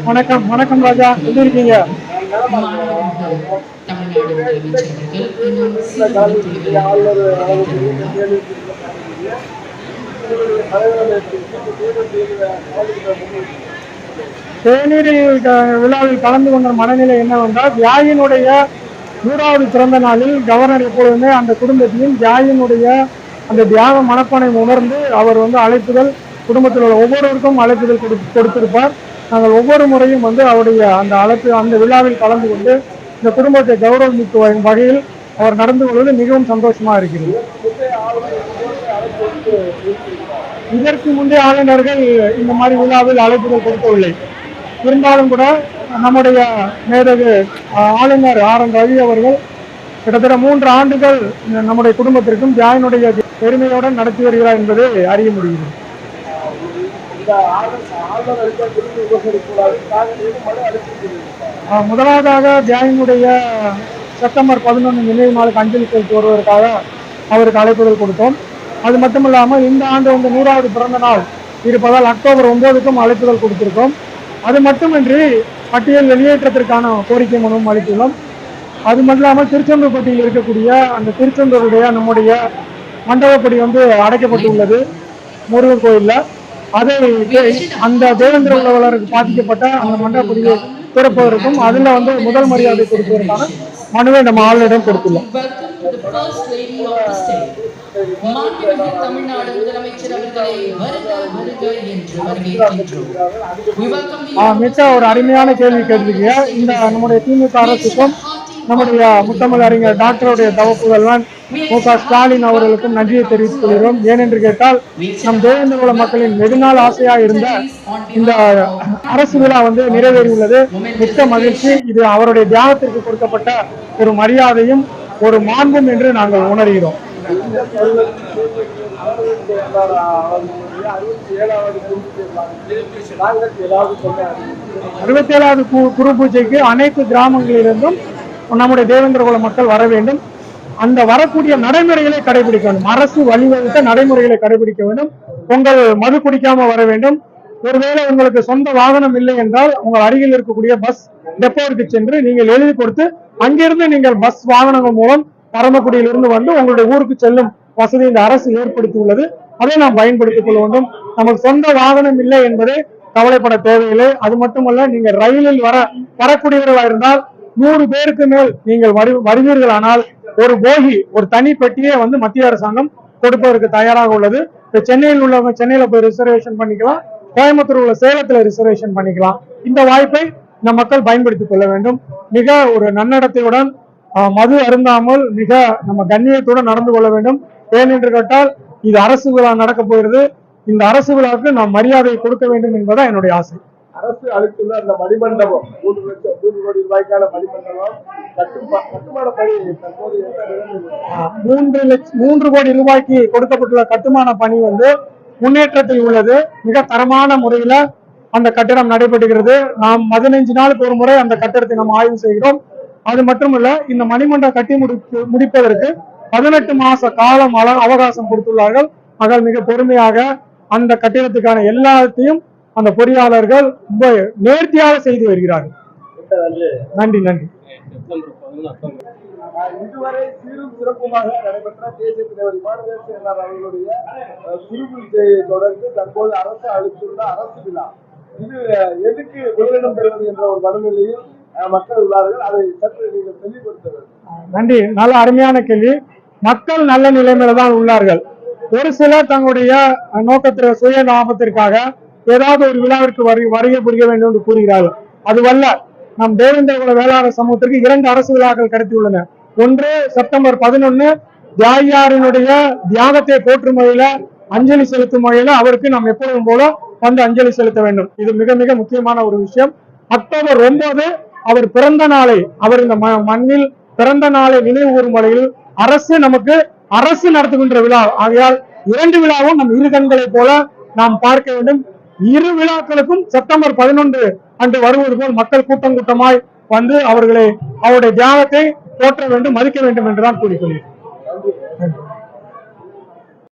வணக்கம் வணக்கம் ராஜா, எப்படி இருக்கீங்க? மாணவர்கள் தமிழ்நாடு முதலமைச்சர்கள் இன்னும் சில மணித்துளிகளில் தேநீர் விழாவில் கலந்து கொண்ட மனநிலை என்னவென்றால், தியாகியினுடைய 100வது பிறந்த நாளில் கவர்னர் எப்பொழுதுமே அந்த குடும்பத்தையும் தியாகியினுடைய அந்த தியாக மனப்பானை உணர்ந்து அவர் அழைப்புதல், குடும்பத்தில் உள்ள ஒவ்வொருவருக்கும் அழைப்புதல் கொடுத்திருப்பார். நாங்கள் ஒவ்வொரு முறையும் அவருடைய அந்த அழைப்பு அந்த விழாவில் கலந்து கொண்டு இந்த குடும்பத்தை கௌரவிக்கும் வகையில் அவர் நடந்து கொள்வது மிகவும் சந்தோஷமா இருக்கிறது. இதற்கு முந்தைய ஆளுநர்கள் இந்த மாதிரி விழாவில் அழைப்புதல் கொடுக்கவில்லை. இருந்தாலும் கூட நம்முடைய மேதகு ஆளுநர் RN ரவி அவர்கள் கிட்டத்தட்ட 3 ஆண்டுகள் நம்முடைய குடும்பத்திற்கும் தியாகினுடைய பெருமையுடன் நடத்தி வருகிறார் என்பதை அறிய முடிகிறது. முதலாவதாக தியாகினுடைய செப்டம்பர் 11 நினைவு நாளுக்கு அஞ்சலி செலுத்தி வருவதற்காக அவருக்கு அழைப்புதல் கொடுத்தோம். அது மட்டும் இல்லாமல் இந்த ஆண்டு 100வது பிறந்த நாள் இருப்பதால் அக்டோபர் 9க்கும் அழைப்புதல் கொடுத்திருக்கோம். அது மட்டுமின்றி பட்டியல் வெளியேற்றத்திற்கான கோரிக்கை மனுவும் அளித்துள்ளோம். அது மட்டும் இல்லாமல் திருச்செந்தூர் பட்டியலில் இருக்கக்கூடிய அந்த திருச்செந்தூருடைய நம்முடைய மண்டபப்படி அடைக்கப்பட்டுள்ளது முருகன் கோயிலில். அதை அந்த தேவேந்திர உழவருக்கு பாதிக்கப்பட்ட அந்த மண்டபப்படியை திறப்பதற்கும் அதில் முதல் மரியாதை கொடுப்பதற்கான மனுவை நம்ம ஆளுநரிடம் கொடுத்துள்ளோம். தமிழ்நாடு முதலமைச்சர் அவர்களை வருக வருக என்று வரவேற்கின்றோம். மிக ஒரு அருமையான கேள்வி கேட்டிருக்கீங்க. இந்த நம்முடைய திமுக அரசுக்கும் நம்முடைய முத்தமிழ் அறிஞர் டாக்டருடைய தவப்புதல்வன் மு.க. ஸ்டாலின் அவர்களுக்கும் நன்றியை தெரிவித்துக் கொள்கிறோம். ஏனென்று கேட்டால், நம் தேவேந்திர குல மக்களின் வெகுநாள் ஆசையாக இருந்த இந்த அரசு விழா நிறைவேறியுள்ளது. மிக்க மகிழ்ச்சி. இது அவருடைய தியாகத்திற்கு கொடுக்கப்பட்ட ஒரு மரியாதையும் ஒரு மாண்பும் என்று நாங்கள் உணர்கிறோம். 67வது குரு பூஜைக்கு அனைத்து கிராமங்களிலிருந்தும் நம்முடைய தேவேந்திர குல மக்கள் வர வேண்டும். அந்த வரக்கூடிய நடைமுறைகளை கடைபிடிக்க வேண்டும். அரசு வழிவகுத்த நடைமுறைகளை கடைபிடிக்க வேண்டும். உங்கள் மது குடிக்காம வர வேண்டும். ஒருவேளை உங்களுக்கு சொந்த வாகனம் இல்லை என்றால் உங்கள் அருகில் இருக்கக்கூடிய பஸ் டெப்போவுக்கு சென்று நீங்கள் எழுதி கொடுத்து அங்கிருந்து நீங்கள் பஸ் வாகனங்கள் மூலம் பரமக்குடியிலிருந்து உங்களுடைய ஊருக்கு செல்லும் வசதி இந்த அரசு ஏற்படுத்தி உள்ளது. அதை நாம் பயன்படுத்திக் கொள்ள வேண்டும். நமக்கு சொந்த வாகனம் இல்லை என்பதை கவலைப்பட தேவையில்லை. அது மட்டுமல்ல, நீங்கள் ரயிலில் வரக்கூடியவர்களாக இருந்தால் 100 பேருக்கு மேல் நீங்கள் வருவீர்கள். ஆனால் ஒரு போகி, ஒரு தனி பெட்டியே மத்திய அரசாங்கம் கொடுப்பதற்கு தயாராக உள்ளது. சென்னையில் உள்ளவங்க சென்னையில போய் ரிசர்வேஷன் பண்ணிக்கலாம், கோயம்புத்தூர் உள்ள சேலத்துல ரிசர்வேஷன் பண்ணிக்கலாம். இந்த வாய்ப்பை நம் மக்கள் பயன்படுத்திக் கொள்ள வேண்டும். மிக ஒரு நன்னடத்தையுடன் மது அருந்தாமல் மிக நம்ம கண்ணியத்துடன் நடந்து கொள்ள வேண்டும். ஏனென்று கேட்டால், இது அரசு விழா நடக்க போகிறது. இந்த அரசு விழாவுக்கு நாம் மரியாதை கொடுக்க வேண்டும் என்பதுதான் என்னுடைய ஆசை. அரசு அளித்துள்ள அந்த மணிமண்டபம் 3 கோடி ரூபாய்க்கான மணிமண்டபம் கட்டுமான பணி தற்போது 3 கோடி ரூபாய்க்கு கொடுக்கப்பட்டுள்ள கட்டுமான பணி முன்னேற்றத்தில் உள்ளது. மிக தரமான முறையில அந்த கட்டிடம் நடைபெறுகிறது. நாம் 15 நாளுக்கு ஒரு முறை அந்த கட்டிடத்தை நாம் ஆய்வு செய்கிறோம். அது மட்டுமல்ல, இந்த மணிமண்டபம் கட்டி முடிப்பதற்கு 18 மாச காலம் அவகாசம் கொடுத்துள்ளார்கள். அதனால் மிக பொறுமையாக அந்த கட்டிடத்துக்கான எல்லாத்தையும் அந்த பொறியாளர்கள் ரொம்ப நேர்த்தியாக செய்து வருகிறார்கள். நன்றி நன்றி. இதுவரை சீரும் சிறப்புமாக நடைபெற்ற தேசிய தலைவர் இமானுவேல் அவர்களுடைய குருபூஜையை தொடர்ந்து தற்போது அரசு அளித்துள்ள அரசு விழா இது எதுக்கு முதலிடம் பெறுவது என்ற ஒரு மனநிலையில் மக்கள் உள்ளார்கள். அதை சற்று நீங்கள் தெளிவுபடுத்த. நன்றி. நல்ல அருமையான கேள்வி. மக்கள் நல்ல நிலைமையில தான் உள்ளார்கள். ஒரு சிலர் தங்களுடைய நோக்கத்திற்கு சுய லாபத்திற்காக ஏதாவது ஒரு விழாவிற்கு வருகை புரிய வேண்டும் என்று கூறுகிறார்கள். அதுவல்ல. நம் தேவேந்திர குல வேளாளர் சமூகத்திற்கு 2 அரசு விழாக்கள் கிடைத்துள்ளன. ஒன்று செப்டம்பர் 11 தியாகியாரினுடைய தியாகத்தை போற்றும் வகையில அஞ்சலி செலுத்தும் வகையில அவருக்கு நாம் எப்பொழுதும் போல அஞ்சலி செலுத்த வேண்டும். இது மிக மிக முக்கியமான ஒரு விஷயம். அக்டோபர் 9 அவர் பிறந்த நாளை, அவர் இந்த மண்ணில் பிறந்த நாளை நினைவு கூறும் வகையில் அரசு நடத்துகின்ற விழா. ஆகையால் 2 விழாவும் நம் இரு கண்களை போல நாம் பார்க்க வேண்டும். 2 விழாக்களுக்கும் செப்டம்பர் 11 அன்று வருவது போல் மக்கள் கூட்டமாய் வந்து அவருடைய தியாகத்தை போற்ற வேண்டும், மதிக்க வேண்டும் என்றுதான் கூறிக்கொள்கிறேன். நன்றி.